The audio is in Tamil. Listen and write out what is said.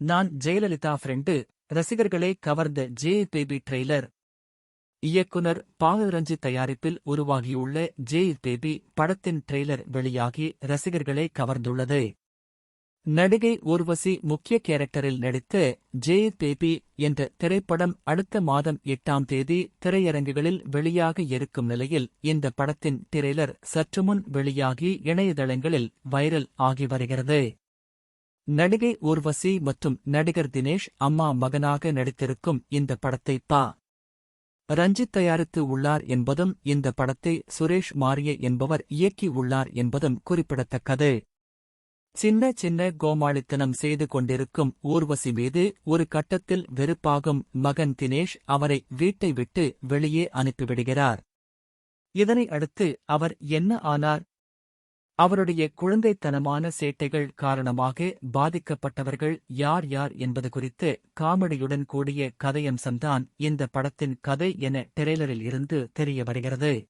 நான் ஜெயலலிதா ஃப்ரெண்டு ரசிகர்களை கவர்ந்த ஜே பேபி ட்ரெய்லர். இயக்குனர் பாகல்ரஞ்சி தயாரிப்பில் உருவாகியுள்ள ஜே பேபி படத்தின் ட்ரெய்லர் வெளியாகி ரசிகர்களை கவர்ந்துள்ளது. நடிகை ஊர்வசி முக்கிய கேரக்டரில் நடித்த ஜே பேபி என்ற திரைப்படம் அடுத்த மாதம் 8ஆம் தேதி திரையரங்குகளில் வெளியாக இருக்கும் நிலையில் இந்த படத்தின் ட்ரெய்லர் சற்றுமுன் வெளியாகி இணையதளங்களில் வைரல் ஆகி வருகிறது. நடிகை ஊர்வசி மற்றும் நடிகர் தினேஷ் அம்மா மகனாக நடித்திருக்கும் இந்த படத்தை பா. ரஞ்சித் தயாரித்து உள்ளார் என்பதும் இந்த படத்தை சுரேஷ் மாரிய என்பவர் இயக்கி உள்ளார் என்பதும் குறிப்பிடத்தக்கது. சின்ன சின்ன கோமாளித்தனம் செய்து கொண்டிருக்கும் ஊர்வசி மீது ஒரு கட்டத்தில் வெறுப்பாகும் மகன் தினேஷ் அவரை வீட்டை விட்டு வெளியே அனுப்பிவிடுகிறார். இதனை அடுத்து அவர் என்ன ஆனார்? அவருடைய குழந்தைத்தனமான சேட்டைகள் காரணமாக பாதிக்கப்பட்டவர்கள் யார் யார் என்பது குறித்து காமெடியுடன் கூடிய கதையம்சம்தான் இந்த படத்தின் கதை என ட்ரெய்லரில் இருந்து தெரிய வருகிறது.